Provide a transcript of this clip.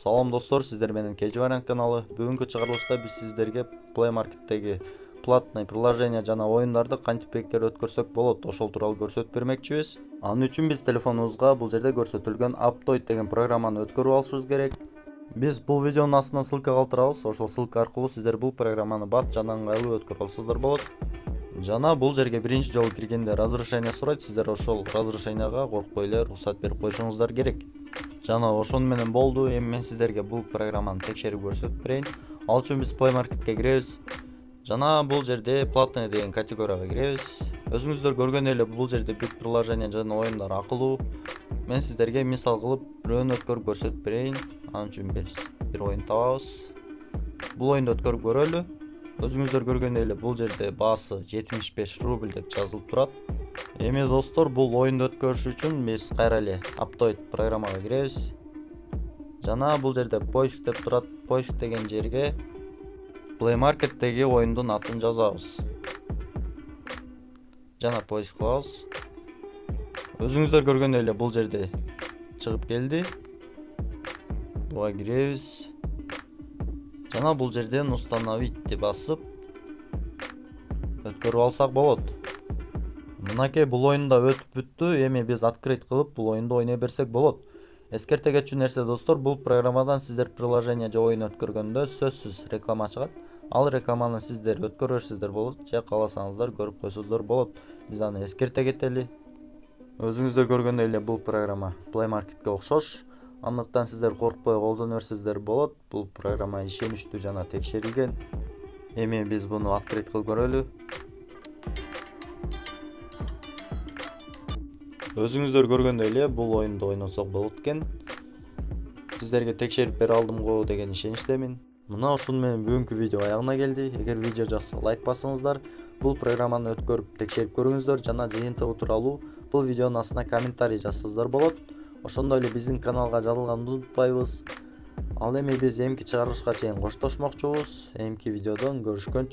Салам достор, сиздер менен Кежи Вариант каналы. Бүгүнкү чыгарылышта биз сиздерге Play Market'теги платный приложение жана оюндарды кантип бекер өткөрсөк болот, ошол тууралуу көрсөтүп бермекчибиз. Анын үчүн биз телефонубузга бул жерде көрсөтүлгөн Aptoide деген программаны өткөрүп алышыбыз керек. Биз бул видеонун астына ссылка калтырабыз, ошол ссылка аркылуу сиздер бул программаны бат жана ыңгайлуу өткөрүп алсаңыздар болот. Жана бул жерге биринчи жолу киргенде разрешение сурайт, сиздер ошол разрешенияга коркпой эле уруксат берип коюшуңуздар керек. Жана ошону менен болду. Эми мен сиздерге бул программаны текшерип көрсөтүп берейин. Ал үчүн биз Play Market'ке киребиз. Жана бул жерде платный деген категорияга киребиз. Өзүңүздөр көргөн эле бул жерде бүт приложение жана оюндар акылуу. Мен сиздерге мисал кылып бирөөнү өткөрүп көрсөтүп берейин. Анын үчүн биз бир оюн табабыз. Бул оюнду өткөрүп көрөлү. Өзүңүздөр көргөн эле бул жерде баасы 75 рубль деп жазылып турат. Эми достор, бул оюнду өткөрүш үчүн биз кайра эле Aptoide программага киребиз. Жана бул жерде поиск деп турат. Поиск деген жерге Play Market'теги оюндун атын жазабыз. Жана поиск кылабыз. Өзүңүздөр көргөн эле бул жерде чыгып келди. Буга киребиз. Жана бул жерден установитти басып өткөрүп алсак болот. Мынакей бул оюн да өтүп бүттү. Эми биз открыть кылып бул оюнду ойной берсек болот. Эскерте кетчү нерсе достор, бул программадан сиздер приложение же оюн өткөргөндө сөзсүз реклама чыгат. Ал рекламаны сиздер өткөрө берсеңиздер болот, же кааласаңыздар көрүп койсоңуздар болот. Биз аны эскерте кетели. Өзүңүздөр көргөн эле бул программа Play Market'ке окшош. Андыктан сиздер коркпой колдоно берсеңиздер болот. Бул программа ишеничтүү жана текшерилген. Эми биз буну открыть кылып көрөлү. Өзүңүздөр көргөндөй эле бул оюнду ойносок болот экен. Сиздерге текшерип бере алдым го деген ишеничтемин. Мына ушуну менен бүгүнкү видео аягына келди. Эгер видео жакса лайк басыңыздар, бул программаны өткөрүп текшерип көрүңүздөр жана жыйынтыгы тууралуу бул видеонун астына комментарий жазсаңыздар болот. Ошондой эле биздин каналга жазылганды унутпайбыз. Ал эми биз эмки чыгарылышка чейин коштошмокчубуз. Эмки видеодон көрүшкөнчө